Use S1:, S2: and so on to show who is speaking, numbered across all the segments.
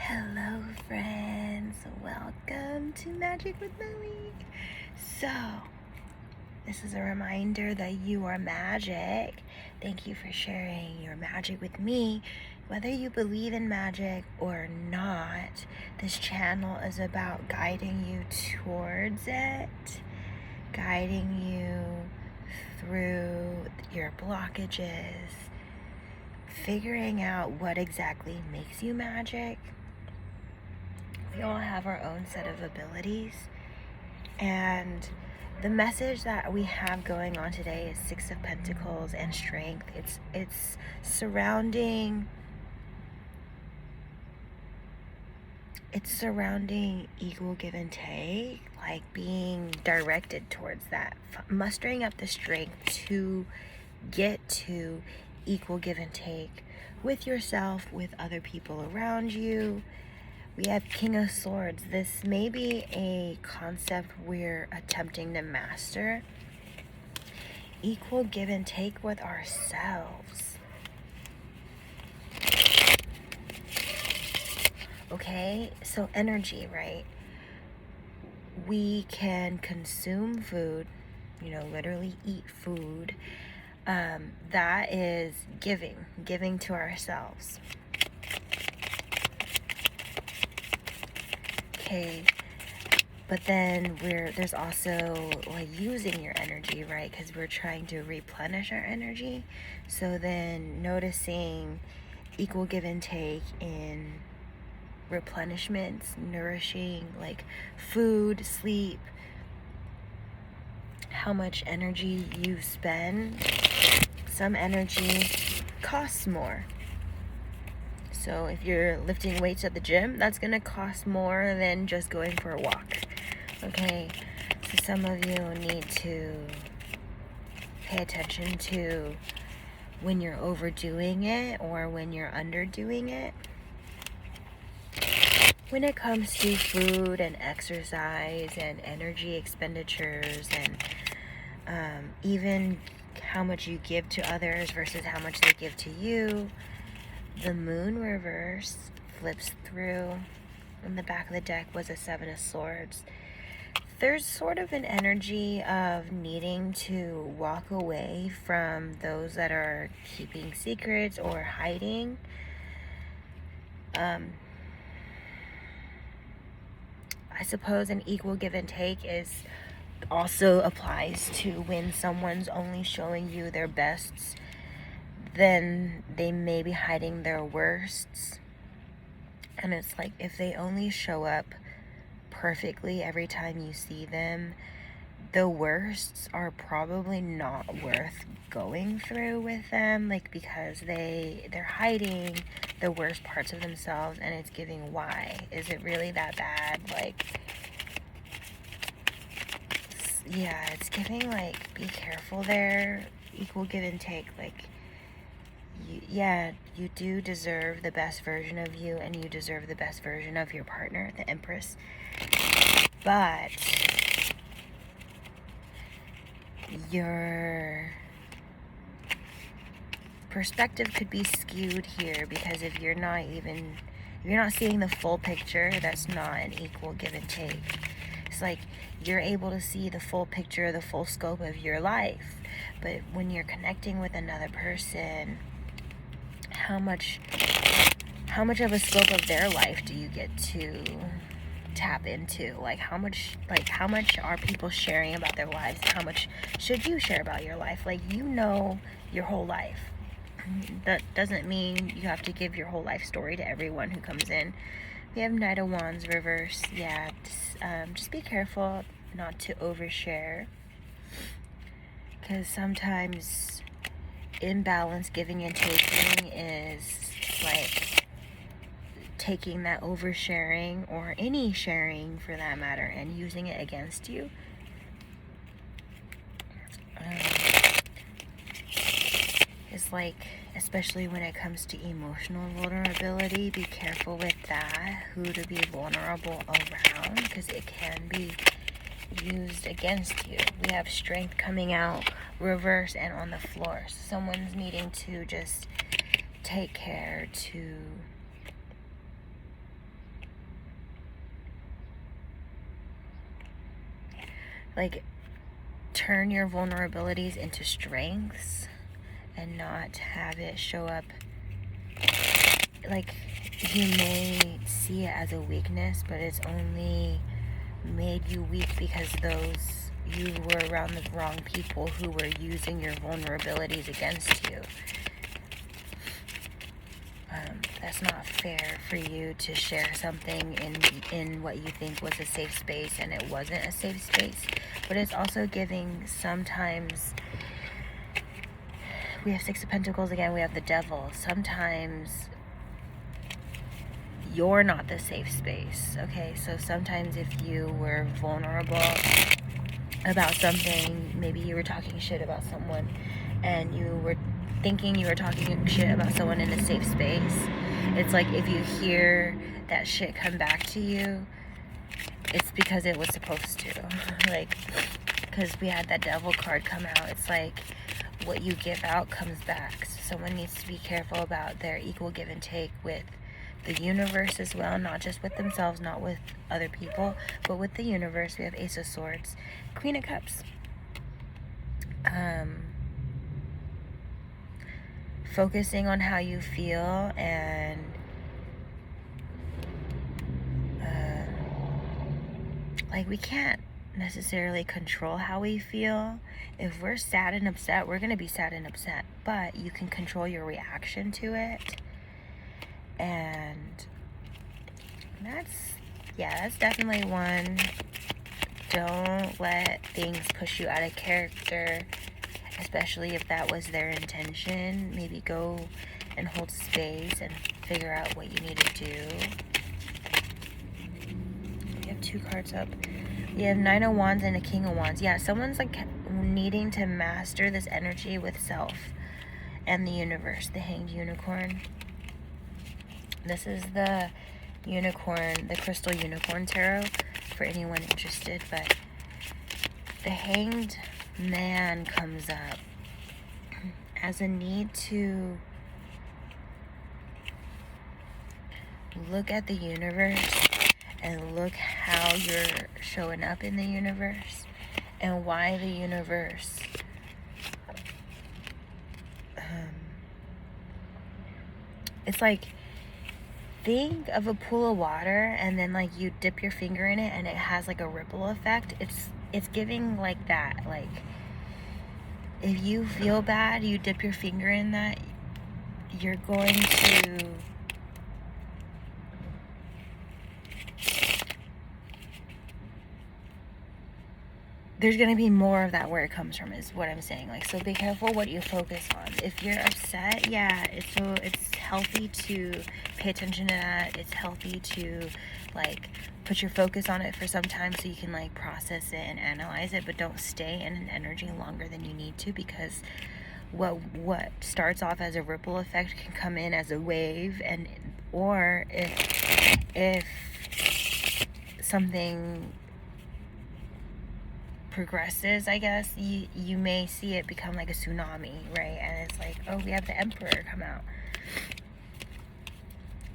S1: Hello friends, welcome to Magic with Melly. So, this is a reminder that you are magic. Thank you for sharing your magic with me. Whether you believe in magic or not, this channel is about guiding you towards it, guiding you through your blockages, figuring out what exactly makes you magic. We all have our own set of abilities, and the message that we have going on today is Six of Pentacles and strength. It's surrounding equal give and take, like being directed towards that, mustering up the strength to get to equal give and take with yourself, with other people around you. We have King of Swords. This may be a concept we're attempting to master. Equal give and take with ourselves. Okay, so energy, right? We can consume food, literally eat food. That is giving to ourselves. Okay, but then there's also like using your energy, right? Because we're trying to replenish our energy. So then noticing equal give and take in replenishments, nourishing, like food, sleep, how much energy you spend. Some energy costs more. So if you're lifting weights at the gym, that's going to cost more than just going for a walk. Okay, so some of you need to pay attention to when you're overdoing it or when you're underdoing it. When it comes to food and exercise and energy expenditures and even how much you give to others versus how much they give to you, the moon reverse flips through. In the back of the deck was a Seven of Swords. There's sort of an energy of needing to walk away from those that are keeping secrets or hiding. I suppose an equal give and take also applies to when someone's only showing you their bests, then they may be hiding their worsts. And it's like, if they only show up perfectly every time you see them, the worsts are probably not worth going through with them, like, because they're hiding the worst parts of themselves, and it's giving, why? Is it really that bad? Like, yeah, it's giving, like, be careful there. Equal give and take, like, you do deserve the best version of you, and you deserve the best version of your partner, the Empress. But your perspective could be skewed here, because if you're not seeing the full picture, that's not an equal give and take. It's like you're able to see the full picture, the full scope of your life, but when you're connecting with another person, how much of a scope of their life do you get to tap into? Like how much are people sharing about their lives? How much should you share about your life? Like, your whole life. That doesn't mean you have to give your whole life story to everyone who comes in. We have Knight of Wands reverse. Yeah, just be careful not to overshare, because sometimes imbalance giving and taking is like taking that oversharing, or any sharing for that matter, and using it against you. It's like, especially when it comes to emotional vulnerability, be careful with that, who to be vulnerable around, because it can be used against you. We have strength coming out reverse and on the floor. So someone's needing to just take care to like, turn your vulnerabilities into strengths and not have it show up. Like, you may see it as a weakness, but it's only made you weak because you were around the wrong people who were using your vulnerabilities against you. That's not fair for you to share something in what you think was a safe space and it wasn't a safe space. But it's also giving, sometimes we have Six of Pentacles again, we have the Devil. Sometimes you're not the safe space, okay? So sometimes if you were vulnerable about something, maybe you were talking shit about someone and you were thinking you were talking shit about someone in a safe space, it's like if you hear that shit come back to you, it's because it was supposed to. Like, because we had that Devil card come out, it's like what you give out comes back. So someone needs to be careful about their equal give and take with the universe as well, not just with themselves, not with other people, but with the universe. We have Ace of Swords, Queen of Cups. Focusing on how you feel and like, we can't necessarily control how we feel. If we're sad and upset, we're gonna be sad and upset, but you can control your reaction to it. And that's definitely one. Don't let things push you out of character, especially if that was their intention. Maybe go and hold space and figure out what you need to do. We have 2 cards up. We have 9 of Wands and a King of Wands. Yeah, someone's like needing to master this energy with self and the universe. The Hanged Unicorn. This is the unicorn, the Crystal Unicorn Tarot for anyone interested. But the Hanged Man comes up as a need to look at the universe and look how you're showing up in the universe and why the universe it's like, think of a pool of water and then like you dip your finger in it and it has like a ripple effect. It's giving like that. Like, if you feel bad, you dip your finger in that, you're going to there's going to be more of that where it comes from, is what I'm saying. Like, so be careful what you focus on. If you're upset, yeah, it's healthy to pay attention to that. It's healthy to like put your focus on it for some time so you can like process it and analyze it, but don't stay in an energy longer than you need to, because what starts off as a ripple effect can come in as a wave, and or if something progresses, I guess, you may see it become like a tsunami, right? And it's like, oh, we have the Emperor come out,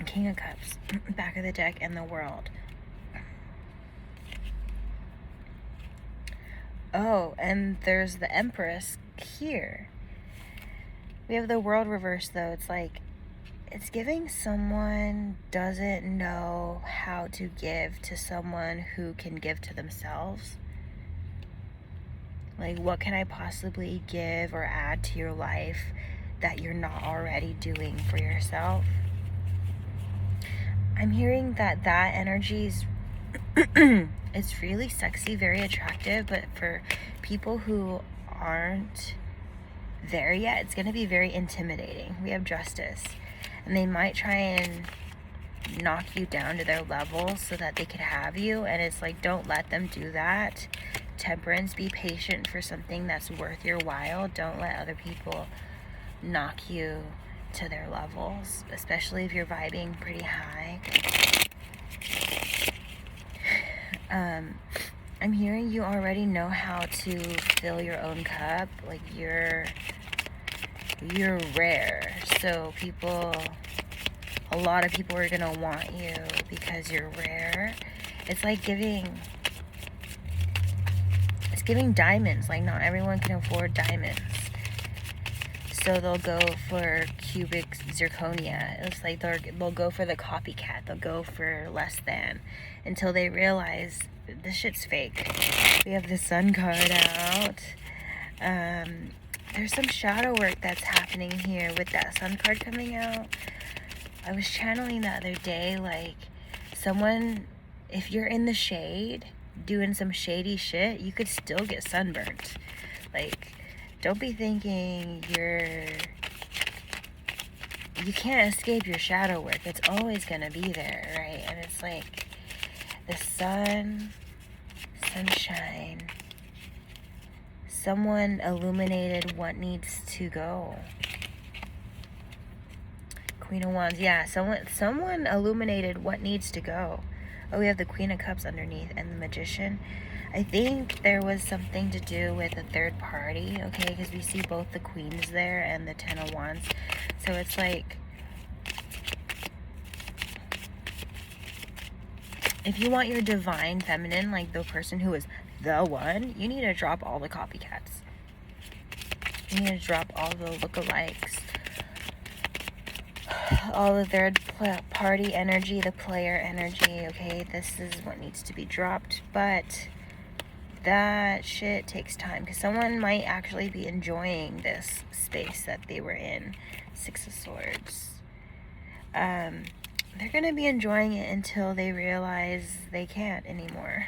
S1: King of Cups, back of the deck, and the World. Oh, and there's the Empress here. We have the World reversed, though. It's like, it's giving someone doesn't know how to give to someone who can give to themselves. Like, what can I possibly give or add to your life that you're not already doing for yourself? I'm hearing that energy is it's really sexy, very attractive, but for people who aren't there yet, it's going to be very intimidating. We have Justice, and they might try and knock you down to their level so that they could have you, and it's like, don't let them do that. Temperance, be patient for something that's worth your while. Don't let other people knock you to their levels, especially if you're vibing pretty high. I'm hearing you already know how to fill your own cup. Like, you're rare, so a lot of people are gonna want you because you're rare. It's like giving it's giving diamonds. Like, not everyone can afford diamonds. So they'll go for cubic zirconia. It's like they'll go for the copycat. They'll go for less than until they realize this shit's fake. We have the Sun card out. There's some shadow work that's happening here with that Sun card coming out. I was channeling the other day, like, someone, if you're in the shade doing some shady shit, you could still get sunburnt. Like, don't be thinking you can't escape your shadow work. It's always gonna be there, right? And it's like the sunshine. Someone illuminated what needs to go. Queen of Wands, yeah, someone illuminated what needs to go. Oh, we have the Queen of Cups underneath and the Magician. I think there was something to do with a third party, okay, because we see both the Queens there and the Ten of Wands. So it's like, if you want your divine feminine, like the person who is the one, you need to drop all the copycats. You need to drop all the lookalikes. All the third party energy, the player energy, okay? This is what needs to be dropped, but that shit takes time, because someone might actually be enjoying this space that they were in. Six of Swords. They're going to be enjoying it until they realize they can't anymore.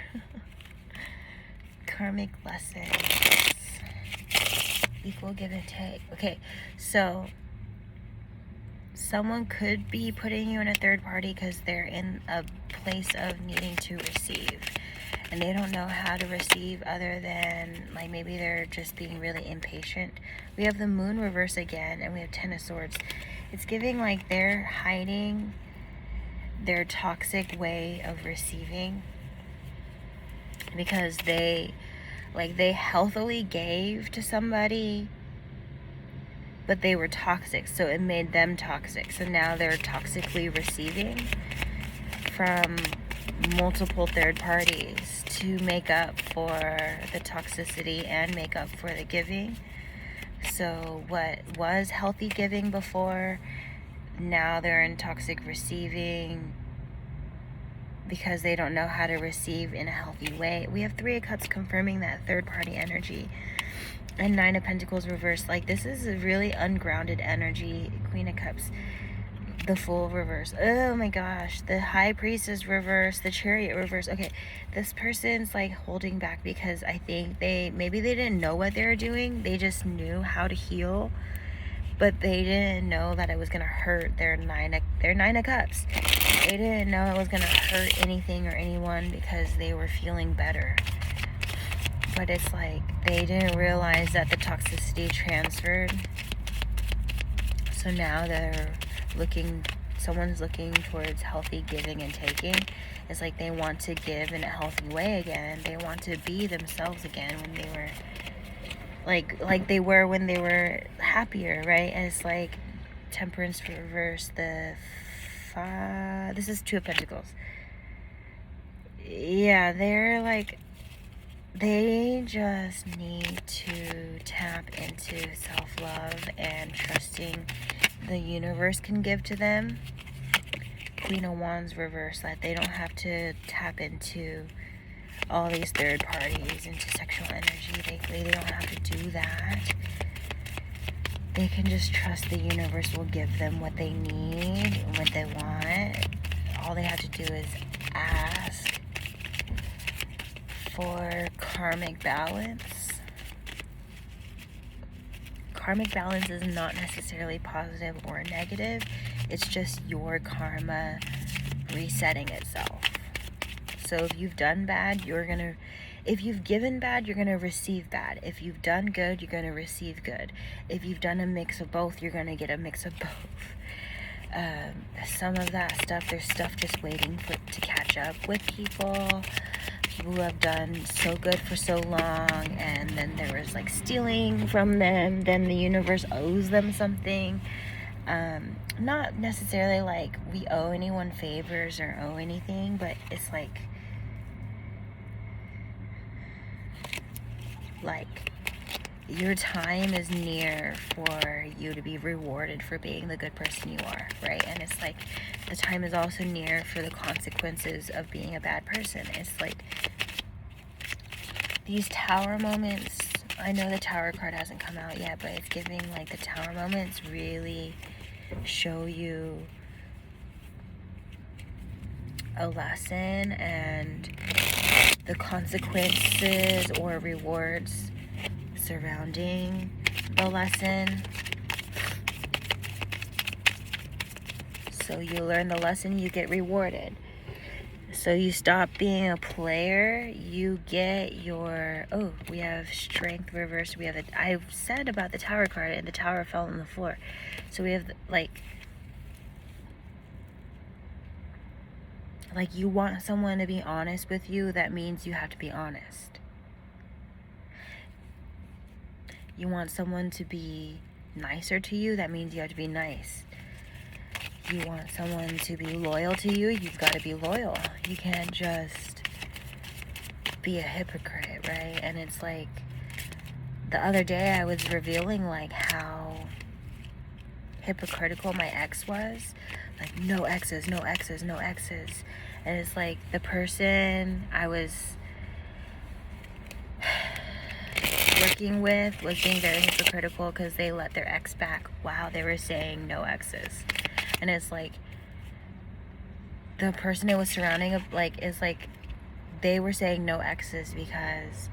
S1: Karmic lessons. Equal give and take. Okay, so someone could be putting you in a third party because they're in a place of needing to receive. And they don't know how to receive other than, like, maybe they're just being really impatient. We have the Moon reverse again, and we have Ten of Swords. It's giving like they're hiding their toxic way of receiving because they healthily gave to somebody, but they were toxic, so it made them toxic. So now they're toxically receiving from multiple third parties to make up for the toxicity and make up for the giving. So what was healthy giving before, now they're in toxic receiving because they don't know how to receive in a healthy way. We have Three of Cups confirming that third party energy. And Nine of Pentacles reversed. Like, this is a really ungrounded energy. Queen of Cups. The Fool reverse. Oh my gosh. The High Priestess reverse. The Chariot reverse. Okay, this person's like holding back because I think maybe they didn't know what they were doing. They just knew how to heal, but they didn't know that it was gonna hurt their Nine of Cups. They didn't know it was gonna hurt anything or anyone because they were feeling better. But it's like they didn't realize that the toxicity transferred. So now someone's looking towards healthy giving and taking. It's like they want to give in a healthy way again. They want to be themselves again when they were like they were when they were happier, right? And it's like Temperance reverse. This is Two of Pentacles. Yeah, they're like, they just need to tap into self-love and trusting the universe can give to them. Queen of Wands reverse, that they don't have to tap into all these third parties, into sexual energy. They don't have to do that. They can just trust the universe will give them what they need, what they want. All they have to do is ask for karmic balance. Karmic balance is not necessarily positive or negative. It's just your karma resetting itself. So if you've done bad, if you've given bad, you're gonna receive bad. If you've done good, you're gonna receive good. If you've done a mix of both, you're gonna get a mix of both. Some of that stuff, there's stuff just waiting to catch up with people who have done so good for so long, and then there was like stealing from them. Then the universe owes them something. Not necessarily like we owe anyone favors or owe anything, but it's like like, your time is near for you to be rewarded for being the good person you are, right? And it's like the time is also near for the consequences of being a bad person. It's like these tower moments, I know the tower card hasn't come out yet, but it's giving like the tower moments really show you a lesson and the consequences or rewards surrounding the lesson. So you learn the lesson, you get rewarded. So you stop being a player, you get your, oh, we have strength reversed. We have I said about the tower card and the tower fell on the floor. So we have like you want someone to be honest with you, that means you have to be honest. You want someone to be nicer to you, that means you have to be nice. You want someone to be loyal to you, you've got to be loyal. You can't just be a hypocrite, right? And it's like, the other day I was revealing like how hypocritical my ex was. Like, no exes, no exes, no exes. And it's like the person I was working with was being very hypocritical because they let their ex back while they were saying no exes. And it's like the person it was surrounding like is like they were saying no exes because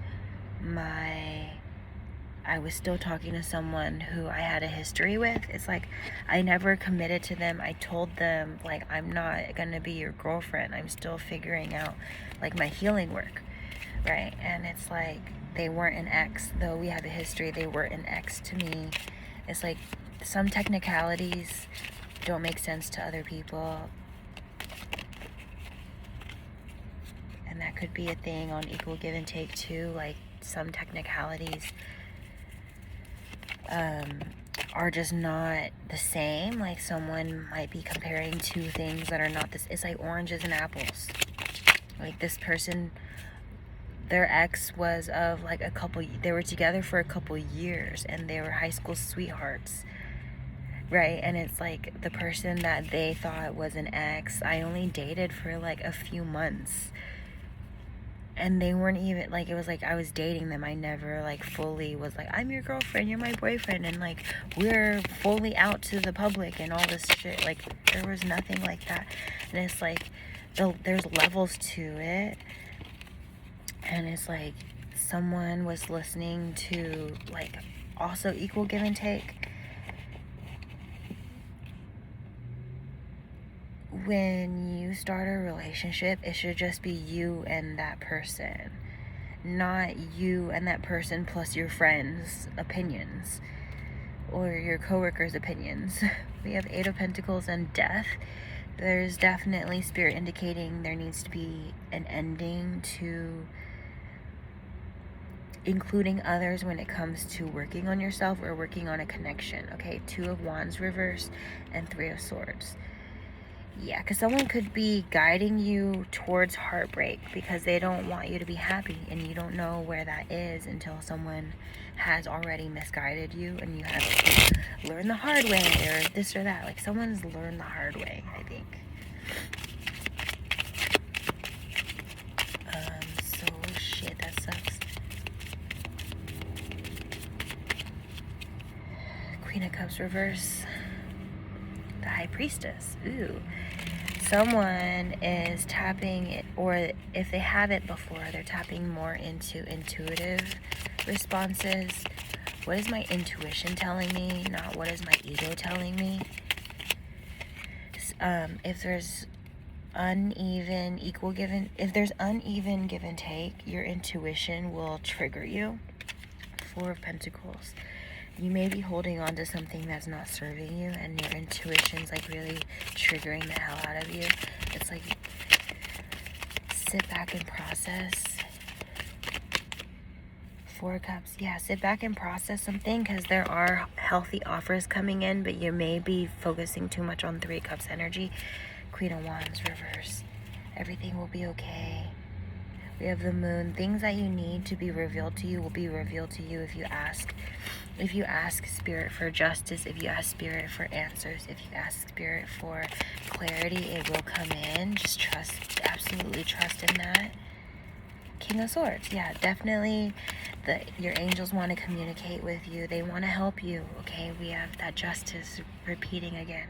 S1: I was still talking to someone who I had a history with. It's like I never committed to them. I told them like, I'm not gonna be your girlfriend. I'm still figuring out like my healing work, right? And it's like they weren't an ex, though we have a history. They were an ex to me. It's like some technicalities don't make sense to other people, and that could be a thing on equal give and take too. Like some technicalities are just not the same. Like someone might be comparing two things that are not this. It's like oranges and apples. Like this person, their ex was of like they were together for a couple years and they were high school sweethearts, right? And it's like the person that they thought was an ex, I only dated for like a few months. And they weren't even, like, it was like I was dating them. I never, like, fully was like, I'm your girlfriend, you're my boyfriend, and, like, we're fully out to the public and all this shit. Like, there was nothing like that. And it's like, there's levels to it. And it's like, someone was listening to, like, also equal give and take. When you start a relationship, it should just be you and that person, not you and that person plus your friends' opinions or your coworkers' opinions. We have 8 of Pentacles and Death. There's definitely spirit indicating there needs to be an ending to including others when it comes to working on yourself or working on a connection. Okay, 2 of Wands reversed and 3 of Swords. Yeah, because someone could be guiding you towards heartbreak because they don't want you to be happy, and you don't know where that is until someone has already misguided you and you have to learn the hard way or this or that. Like someone's learned the hard way, I think. So shit, that sucks. Queen of Cups reverse. The High Priestess. Ooh. Someone is tapping it, or if they have it before, they're tapping more into intuitive responses. What is my intuition telling me, not what is my ego telling me? If there's uneven give and take, your intuition will trigger you. 4 of Pentacles. You may be holding on to something that's not serving you, and your intuition's like really triggering the hell out of you. It's like, sit back and process. 4 of Cups. Yeah, sit back and process something, because there are healthy offers coming in, but you may be focusing too much on 3 of Cups energy. Queen of Wands reverse. Everything will be okay. We have the moon. Things that you need to be revealed to you will be revealed to you if you ask. If you ask Spirit for justice, if you ask Spirit for answers, if you ask Spirit for clarity, it will come in. Just trust, absolutely trust in that. King of Swords, yeah, definitely your angels want to communicate with you. They want to help you, okay? We have that justice repeating again.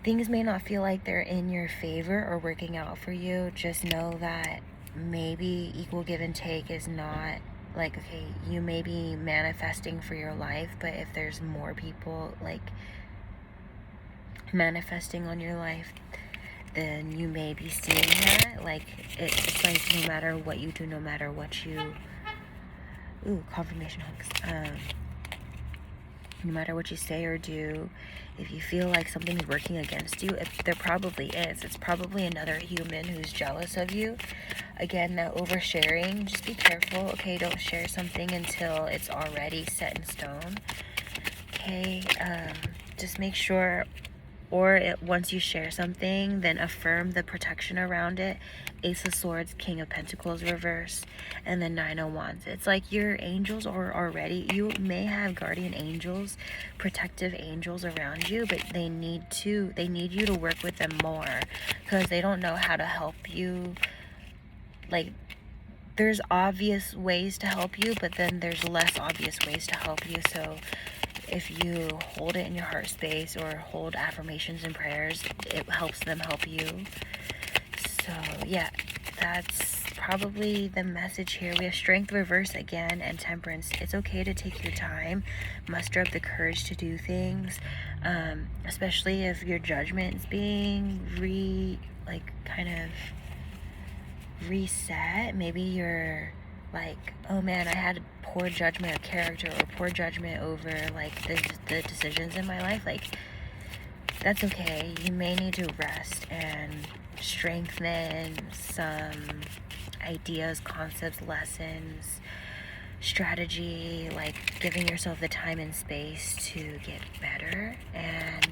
S1: Things may not feel like they're in your favor or working out for you. Just know that maybe equal give and take is not like, okay, you may be manifesting for your life, but if there's more people like manifesting on your life, then you may be seeing that. Like it's like no matter what you do, no matter what you confirmation hugs, no matter what you say or do, if you feel like something's working against you, there probably is. It's probably another human who's jealous of you. Again, that oversharing, just be careful, okay? Don't share something until it's already set in stone, okay? Just make sure, once you share something, then affirm the protection around it. Ace of Swords, King of Pentacles reverse, and then 9 of Wands. It's like your angels are already, you may have guardian angels, protective angels around you, but they need you to work with them more because they don't know how to help you. Like, there's obvious ways to help you, but then there's less obvious ways to help you. So if you hold it in your heart space or hold affirmations and prayers, it helps them help you. So yeah, that's probably the message here. We have Strength reverse again and Temperance. It's okay to take your time, muster up the courage to do things, especially if your judgment is being kind of reset. Maybe you're like, oh man, I had poor judgment of character or poor judgment over like the decisions in my life. Like, that's okay. You may need to rest and strengthen some ideas, concepts, lessons, strategy, like giving yourself the time and space to get better. And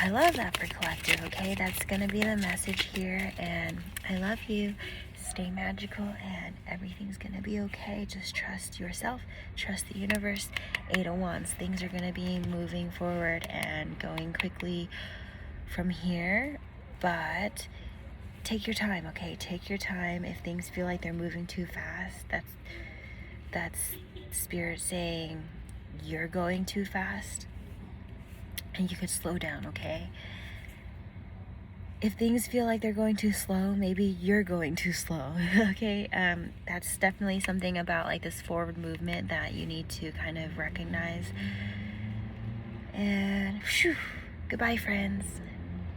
S1: I love that for collective, okay? That's gonna be the message here, and I love you. Stay magical, and everything's gonna be okay. Just trust yourself, trust the universe. 8 of Wands, things are gonna be moving forward and going quickly from here, but take your time, okay? Take your time. If things feel like they're moving too fast, that's Spirit saying you're going too fast and you could slow down, okay? If things feel like they're going too slow, maybe you're going too slow, okay? That's definitely something about like this forward movement that you need to kind of recognize. And goodbye, friends.